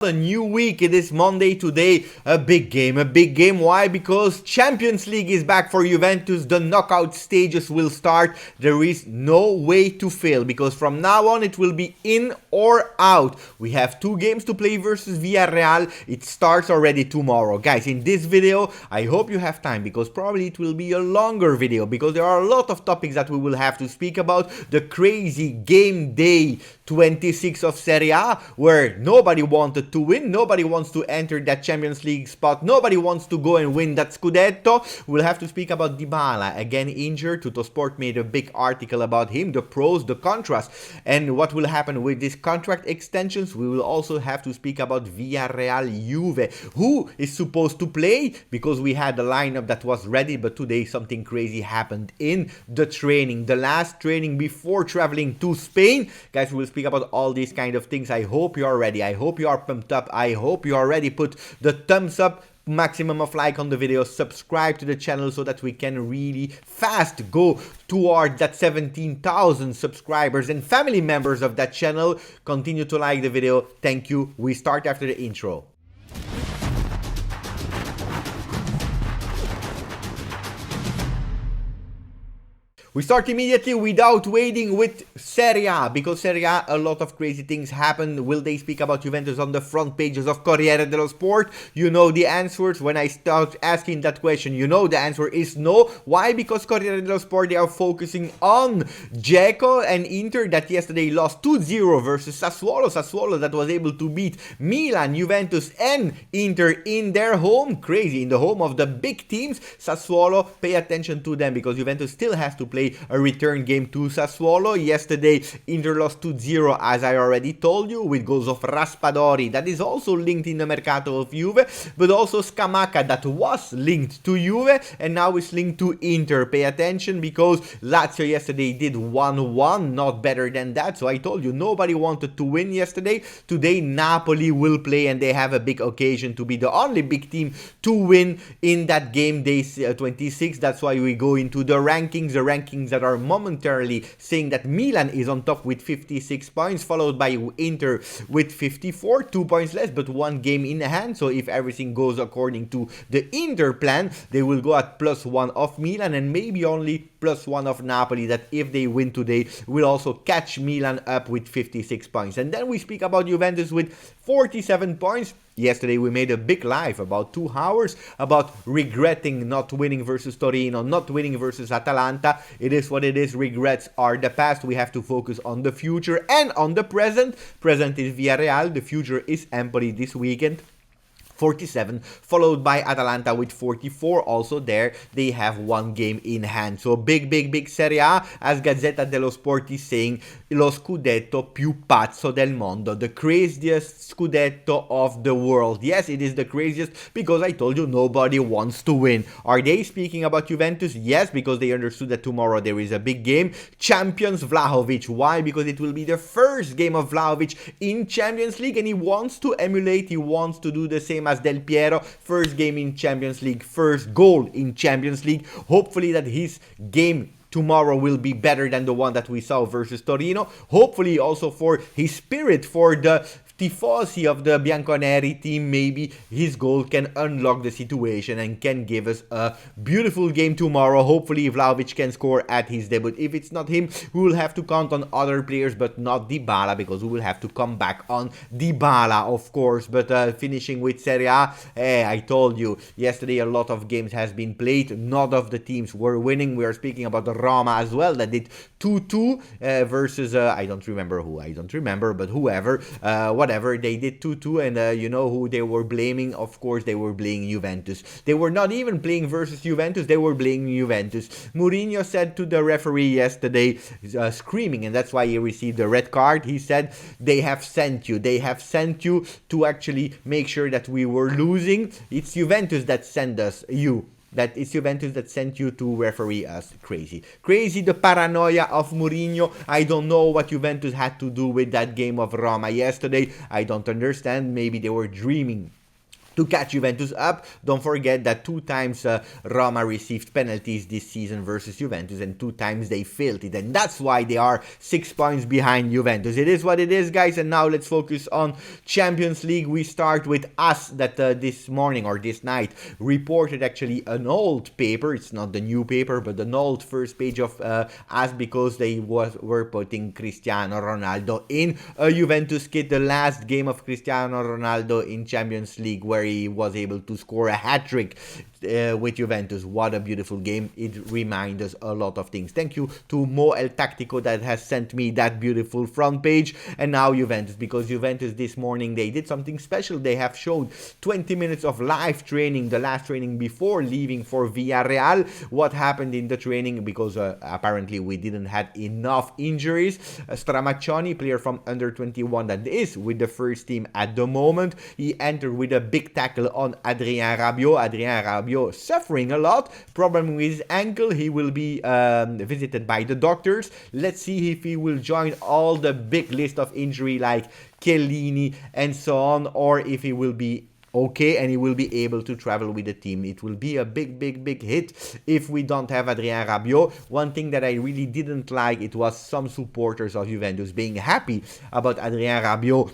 A new week, it is Monday today, a big game. Why? Because Champions League is back for Juventus, the knockout stages will start, there is no way to fail, because from now on it will be in or out. We have two games to play versus Villarreal, it starts already tomorrow. Guys, in this video, I hope you have time, because probably it will be a longer video, because there are a lot of topics that we will have to speak about. The crazy game day 26 of Serie A, where nobody wanted to win, nobody wants to enter that Champions League spot, nobody wants to go and win that Scudetto. We'll have to speak about Dybala, again injured. Tuttosport made a big article about him, the pros, the contras, and what will happen with these contract extensions. We will also have to speak about Villarreal Juve, who is supposed to play, because we had a lineup that was ready, but today something crazy happened in the training, the last training before traveling to Spain. Guys, we will speak about all these kind of things. I hope you are ready, I hope you are pumped up, I hope you are ready. Put the thumbs up, maximum of like on the video, subscribe to the channel so that we can really fast go toward that 17,000 subscribers and family members of that channel. Continue to like the video. Thank you. We start after the intro. We start immediately without waiting with Serie A, because Serie A lot of crazy things happen. Will they speak about Juventus on the front pages of Corriere dello Sport? You know the answers. When I start asking that question, you know the answer is no. Why? Because Corriere dello Sport, they are focusing on Dzeko and Inter that yesterday lost 2-0 versus Sassuolo. Sassuolo that was able to beat Milan, Juventus and Inter in their home. Crazy, in the home of the big teams. Sassuolo, pay attention to them, because Juventus still has to play a return game to Sassuolo. Yesterday, Inter lost 2-0, as I already told you, with goals of Raspadori, that is also linked in the Mercato of Juve, but also Scamacca, that was linked to Juve, and now is linked to Inter. Pay attention, because Lazio yesterday did 1-1, not better than that, so I told you, nobody wanted to win yesterday. Today, Napoli will play, and they have a big occasion to be the only big team to win in that game day 26. That's why we go into the rankings that are momentarily saying that Milan is on top with 56 points, followed by Inter with 54, 2 points less, but one game in hand. So if everything goes according to the Inter plan, they will go at +1 of Milan, and maybe only +1 of Napoli, that if they win today will also catch Milan up with 56 points. And then we speak about Juventus with 47 points. Yesterday we made a big live, about 2 hours, about regretting not winning versus Torino, not winning versus Atalanta. It is what it is. Regrets are the past. We have to focus on the future and on the present. Present is Villarreal. The future is Empoli this weekend. 47, followed by Atalanta with 44. Also there, they have one game in hand. So big Serie A, as Gazzetta dello Sport is saying, lo scudetto più pazzo del mondo, the craziest scudetto of the world. Yes, it is the craziest, because I told you nobody wants to win. Are they speaking about Juventus? Yes, because they understood that tomorrow there is a big game. Champions Vlahovic. Why? Because it will be the first game of Vlahovic in Champions League, and he wants to emulate, he wants to do the same as Del Piero. First game in Champions League, first goal in Champions League. Hopefully that his game tomorrow will be better than the one that we saw versus Torino. Hopefully also for his spirit, for the tifosi of the Bianconeri team, maybe his goal can unlock the situation and can give us a beautiful game tomorrow. Hopefully Vlahovic can score at his debut. If it's not him, we will have to count on other players, but not Dybala, because we will have to come back on Dybala, of course. But finishing with Serie A, I told you, yesterday a lot of games has been played. None of the teams were winning. We are speaking about the Roma as well, that did 2-2 versus, I don't remember who, but whoever, whatever, they did 2-2, and you know who they were blaming? Of course, they were blaming Juventus. They were not even playing versus Juventus, they were blaming Juventus. Mourinho said to the referee yesterday, screaming, and that's why he received a red card. He said, they have sent you to actually make sure that we were losing. It's Juventus that sent us you. That it's Juventus that sent you to referee us. Crazy the paranoia of Mourinho. I don't know what Juventus had to do with that game of Roma yesterday. I don't understand. Maybe they were dreaming to catch Juventus up. Don't forget that 2 times Roma received penalties this season versus Juventus, and 2 times they failed it, and that's why they are 6 points behind Juventus. It is what it is, guys, and now let's focus on Champions League. We start with us that this morning or this night reported actually an old paper. It's not the new paper, but an old first page of us, because they were putting Cristiano Ronaldo in a Juventus kit. The last game of Cristiano Ronaldo in Champions League, where he was able to score a hat-trick with Juventus. What a beautiful game. It reminds us a lot of things. Thank you to Mo El Tactico that has sent me that beautiful front page. And now Juventus, because Juventus this morning, they did something special. They have showed 20 minutes of live training, the last training before leaving for Villarreal. What happened in the training, because apparently we didn't have enough injuries. Stramaccioni, player from under 21 that is with the first team at the moment, he entered with a big tackle on Adrien Rabiot. Adrien Rabiot suffering a lot, problem with his ankle. He will be visited by the doctors. Let's see if he will join all the big list of injury like Chiellini and so on, or if he will be okay and he will be able to travel with the team. It will be a big hit if we don't have Adrien Rabiot. One thing that I really didn't like, it was some supporters of Juventus being happy about Adrien Rabiot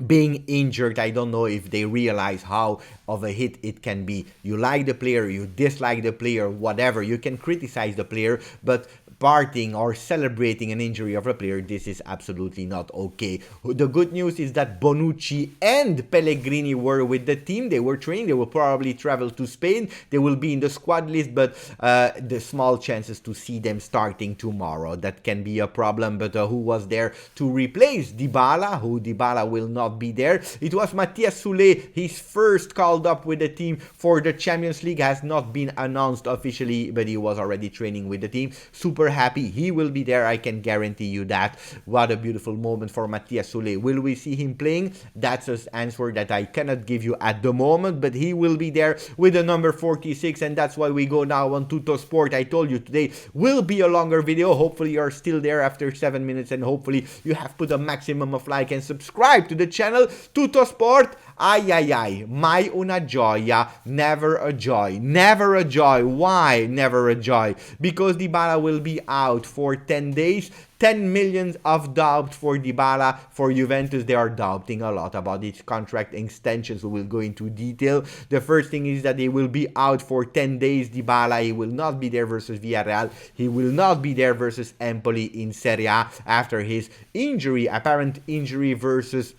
being injured. I don't know if they realize how of a hit it can be. You like the player, you dislike the player, whatever, you can criticize the player, but partying or celebrating an injury of a player, this is absolutely not okay. The good news is that Bonucci and Pellegrini were with the team. They were training. They will probably travel to Spain. They will be in the squad list, but the small chances to see them starting tomorrow. That can be a problem, but who was there to replace Dybala? Dybala will not be there. It was Matthias Soulé, his first called up with the team for the Champions League. Has not been announced officially, but he was already training with the team. Super happy he will be there, I can guarantee you that. What a beautiful moment for Matthias Soulé. Will we see him playing? That's an answer that I cannot give you at the moment, but he will be there with the number 46, and that's why we go now on Tutto Sport. I told you today will be a longer video. Hopefully you're still there after 7 minutes, and hopefully you have put a maximum of like and subscribe to the channel. Tutto Sport, ai, mai una gioia, never a joy. Never a joy. Why never a joy? Because Dybala will be out for 10 days. 10 million of doubt for Dybala. For Juventus, they are doubting a lot about its contract extensions. We will go into detail. The first thing is that he will be out for 10 days. Dybala, he will not be there versus Villarreal. He will not be there versus Empoli in Serie A after his injury, apparent injury versus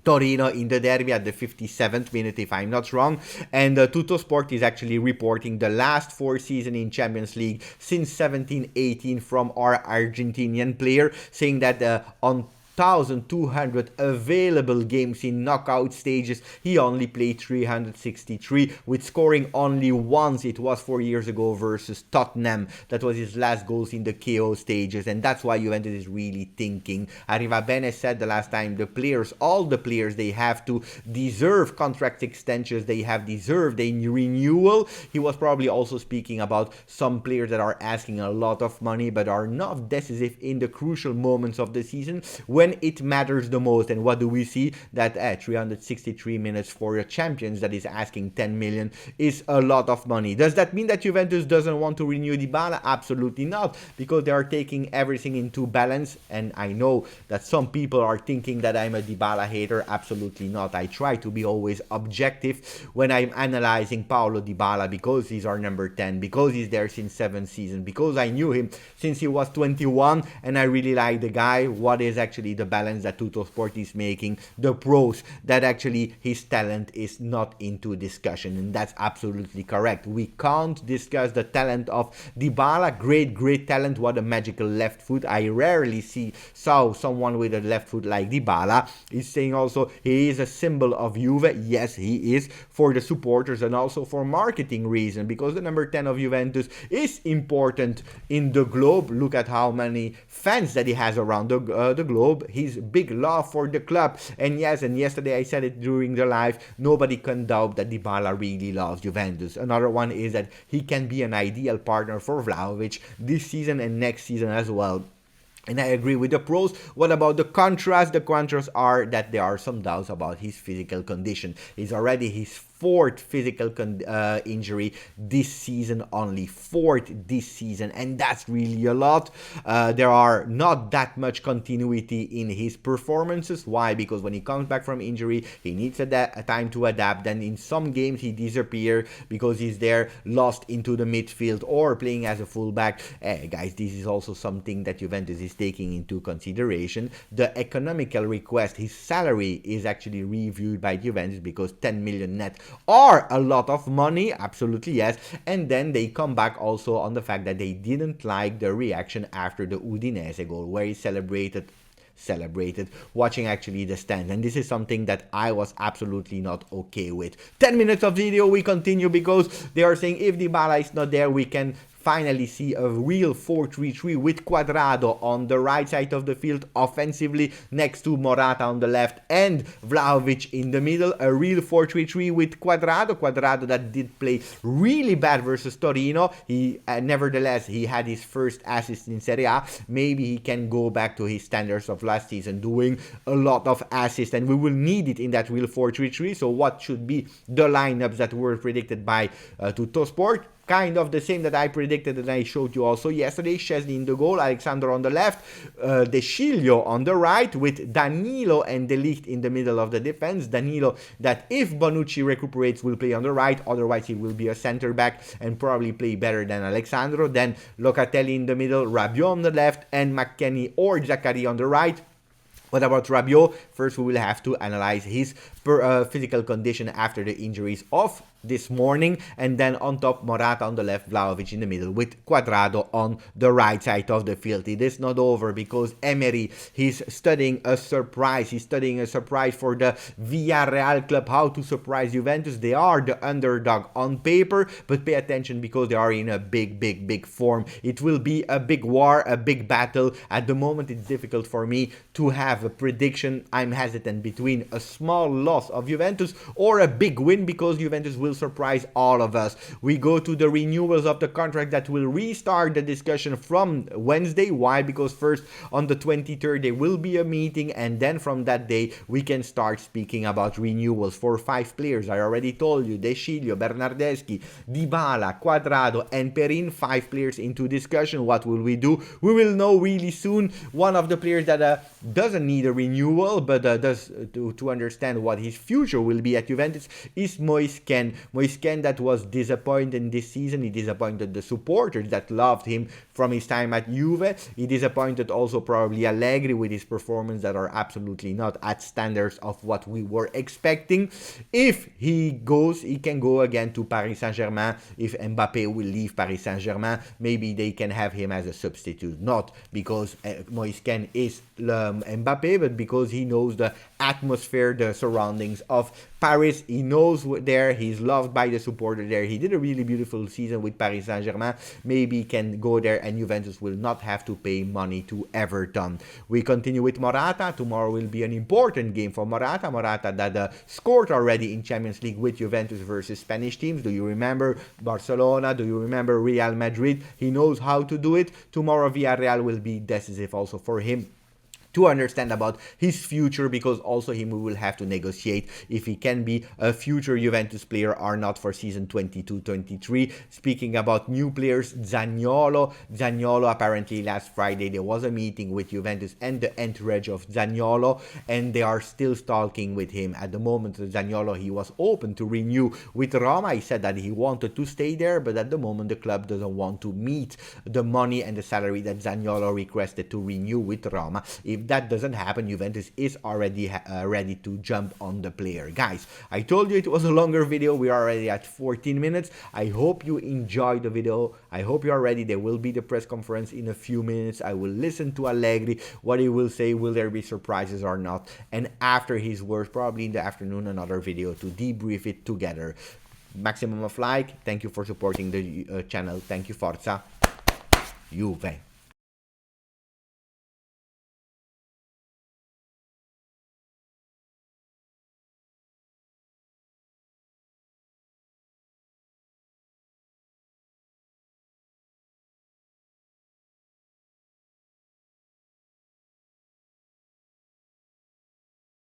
Torino in the derby at the 57th minute, if I'm not wrong. And Tutto Sport is actually reporting the last 4 seasons in Champions League since 17-18 from our Argentinian player, saying that on 1,200 available games in knockout stages, he only played 363, with scoring only once. It was 4 years ago versus Tottenham. That was his last goals in the KO stages, and that's why Juventus is really thinking. Arrivabene said the last time, the players, all the players, they have to deserve contract extensions, they have deserved a renewal. He was probably also speaking about some players that are asking a lot of money but are not decisive in the crucial moments of the season when it matters the most. And what do we see? That 363 minutes for a champions that is asking 10 million is a lot of money. Does that mean that Juventus doesn't want to renew Dybala? Absolutely not, because they are taking everything into balance. And I know that some people are thinking that I'm a Dybala hater. Absolutely not. I try to be always objective when I'm analyzing Paulo Dybala, because he's our number 10, because he's there since 7 seasons, because I knew him since he was 21 and I really like the guy. What is actually the balance that Tutto Sport is making? The pros, that actually his talent is not into discussion, and that's absolutely correct. We can't discuss the talent of Dybala. Great talent. What a magical left foot. I rarely saw someone with a left foot like Dybala. He's saying also he is a symbol of Juve. Yes, he is, for the supporters and also for marketing reason, because the number 10 of Juventus is important in the globe. Look at how many fans that he has around the globe. His big love for the club. And yes, and yesterday I said it during the live, nobody can doubt that Dybala really loves Juventus. Another one is that he can be an ideal partner for Vlahovic this season and next season as well. And I agree with the pros. What about the contras? The contras are that there are some doubts about his physical condition. It's already his fourth physical injury this season, only fourth this season, and that's really a lot. There are not that much continuity in his performances. Why? Because when he comes back from injury, he needs a time to adapt. Then in some games he disappears because he's there lost into the midfield or playing as a fullback. Guys, this is also something that Juventus is taking into consideration. The economical request, his salary is actually reviewed by Juventus because 10 million net are a lot of money, absolutely yes. And then they come back also on the fact that they didn't like the reaction after the Udinese goal, where he celebrated watching actually the stand, and this is something that I was absolutely not okay with. 10 minutes of video, we continue because they are saying if Dybala is not there, we can finally see a real 4-3-3 with Cuadrado on the right side of the field offensively next to Morata on the left and Vlahovic in the middle. A real 4-3-3 with Cuadrado that did play really bad versus Torino. He nevertheless, he had his first assist in Serie A. Maybe he can go back to his standards of last season, doing a lot of assists, and we will need it in that real 4-3-3. So what should be the lineups that were predicted by Tuttosport? Kind of the same that I predicted and I showed you also yesterday. Szczesny in the goal, Alexandro on the left, De Sciglio on the right, with Danilo and De Ligt in the middle of the defense. Danilo, that if Bonucci recuperates, will play on the right, otherwise he will be a center back and probably play better than Alexandro. Then Locatelli in the middle, Rabiot on the left, and McKennie or Zachary on the right. What about Rabiot? First, we will have to analyze his physical condition after the injuries of this morning, and then on top Morata on the left, Vlahovic in the middle with Cuadrado on the right side of the field. It is not over because Emery, he's studying a surprise. He's studying a surprise for the Villarreal club, how to surprise Juventus. They are the underdog on paper, but pay attention because they are in a big form. It will be a big war, a big battle. At the moment it's difficult for me to have a prediction. I'm hesitant between a small loss of Juventus or a big win because Juventus will surprise all of us. We go to the renewals of the contract that will restart the discussion from Wednesday. Why? Because first on the 23rd there will be a meeting, and then from that day we can start speaking about renewals for 5 players. I already told you, De Sciglio, Bernardeschi, Dybala, Cuadrado and Perin. 5 players into discussion. What will we do? We will know really soon. One of the players that doesn't need a renewal but does to understand what his future will be at Juventus is Moise Kean. Moise Kean, that was disappointed this season. He disappointed the supporters that loved him from his time at Juve. He disappointed also probably Allegri with his performance that are absolutely not at standards of what we were expecting. If he goes, he can go again to Paris Saint-Germain. If Mbappe will leave Paris Saint-Germain, maybe they can have him as a substitute. Not because Moise Kean is Mbappe, but because he knows the atmosphere, the surroundings of Paris. He knows there, he's loved by the supporter there. He did a really beautiful season with Paris Saint-Germain. Maybe he can go there and Juventus will not have to pay money to Everton. We continue with Morata. Tomorrow will be an important game for Morata. Morata that scored already in Champions League with Juventus versus Spanish teams. Do you remember Barcelona? Do you remember Real Madrid? He knows how to do it. Tomorrow Villarreal will be decisive also for him to understand about his future, because also him will have to negotiate if he can be a future Juventus player or not for season 22-23. Speaking about new players, Zaniolo, apparently last Friday there was a meeting with Juventus and the entourage of Zaniolo, and they are still stalking with him. At the moment, Zaniolo, he was open to renew with Roma. He said that he wanted to stay there, but at the moment the club doesn't want to meet the money and the salary that Zaniolo requested to renew with Roma. If that doesn't happen, Juventus is already ready to jump on the player. Guys, I told you it was a longer video. We are already at 14 minutes. I hope you enjoyed the video. I hope you are ready. There will be the press conference in a few minutes. I will listen to Allegri, what he will say. Will there be surprises or not? And after his words, probably in the afternoon, another video to debrief it together. Maximum of like. Thank you for supporting the channel. Thank you, Forza Juve.